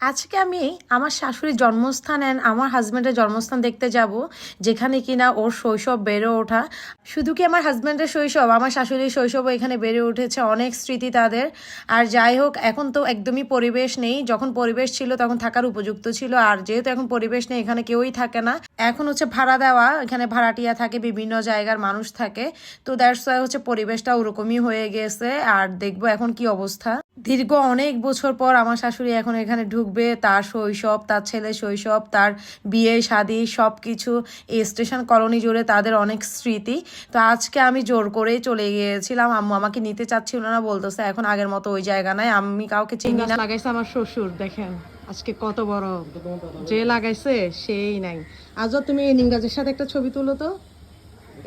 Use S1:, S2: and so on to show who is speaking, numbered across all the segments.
S1: আজকে আমি আমার শাশুড়ির জন্মস্থান অ্যান্ড আমার হাজব্যান্ডের জন্মস্থান দেখতে যাব, যেখানে কিনা ওর শৈশব বেড়ে ওঠা। শুধু কি আমার হাজব্যান্ডের শৈশব, আমার শাশুড়ির শৈশবও এখানে বেড়ে উঠেছে, অনেক স্মৃতি তাদের। আর যাই হোক, এখন তো একদমই পরিবেশ নেই, যখন পরিবেশ ছিল তখন থাকার উপযুক্ত ছিল, আর যেহেতু এখন পরিবেশ নেই এখানে কেউই থাকে না, এখন হচ্ছে ভাড়া দেওয়া, এখানে ভাড়াটিয়া থাকে, বিভিন্ন জায়গার মানুষ থাকে। তো দ্যাটস ওয়াই হচ্ছে পরিবেশটা ওরকমই হয়ে গেছে। আর দেখবো এখন কি অবস্থা। দীর্ঘ অনেক বছর পর আমার শাশুড়ি এখন এখানে ঢুকবে, তার শৈশব, তার ছেলে শৈশব, তার বিয়ে শাদী সব কিছু, এই স্টেশন কলোনি জুড়ে তাদের অনেক স্মৃতি। তো আজকে আমি জোর করেই চলে গিয়েছিলাম, আম্মু আমাকে নিতে চাচ্ছিল না, বলতেছে এখন আগের মতো ওই জায়গা নাই, আমি কাউকে চিনি না।
S2: লাগাইছে আমার শ্বশুর, দেখেন আজকে কত বড়, যে লাগাইছে সেই নাই। আজও তুমি এই নিম গাছের সাথে একটা ছবি তুলো তো।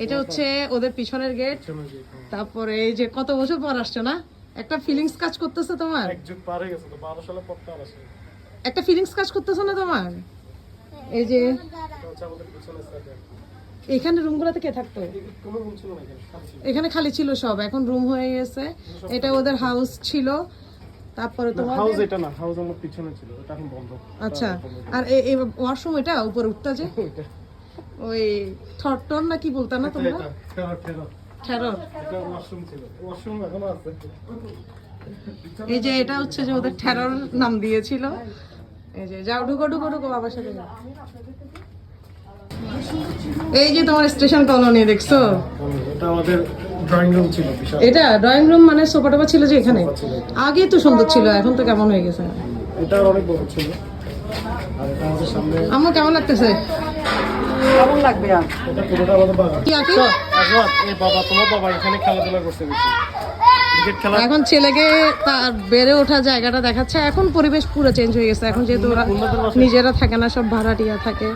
S2: এটা হচ্ছে ওদের পিছনের গেট। তারপরে এই যে কত বছর পর আসছো না, একটা ফিলিংস কাজ করতেছে তোমার, একটা ফিলিংস কাজ করতেছে না তোমার? এই যে এখানে রুমগুলোতে কে থাকতো? এখানে খালি ছিল সব, এখন রুম হয়ে গেছে। এটা ওদের হাউস ছিল। তারপরে তোমার
S3: হাউস, এটা না, হাউস আমার পিছনে ছিল, এটা এখন বন্ধ।
S2: আচ্ছা, আর এই ওয়াশরুম এটা উপরে উঠতা যে ওই থরটন না কি বলতা না তোমরা? ঠেরর।
S3: এটা ওয়াশরুম ছিল, ওয়াশরুম এখনো আছে।
S2: এই যে এটা হচ্ছে যে ওদের ঠেরর নাম দিয়েছিল। এই যে যাও, ঢুকো ঢুকো ঢুকো বাবার সাথে যাও। এই যে তোমার স্টেশন কলোনি দেখছো,
S3: এটা আমাদের ড্রয়িং রুম ছিল বিশাল।
S2: এটা ড্রয়িং রুম মানে সোফা টোফা ছিল যে এখানে, আগে তো সুন্দর ছিল, এখন তো কেমন হয়ে গেছে।
S3: এটা অনেক বড় ছিল। আর এটা আমাদের সামনে,
S2: আমার কেমন লাগতেছে? কেমন লাগবে আর
S3: এটা পুরোটা আমাদের বাগান।
S2: কি আকি?
S3: আসবাব, এই বাবা, তোমার বাবা এখানে খেলাধুলা করছে বেশি, ক্রিকেট খেলা।
S2: এখন ছেলেকে তার বেড়ে ওঠা জায়গাটা দেখাচ্ছে। এখন পরিবেশ পুরো চেঞ্জ হয়ে গেছে, এখন যেহেতু ওরা নিজেরা থাকে না, সব ভাড়াটিয়া থাকে।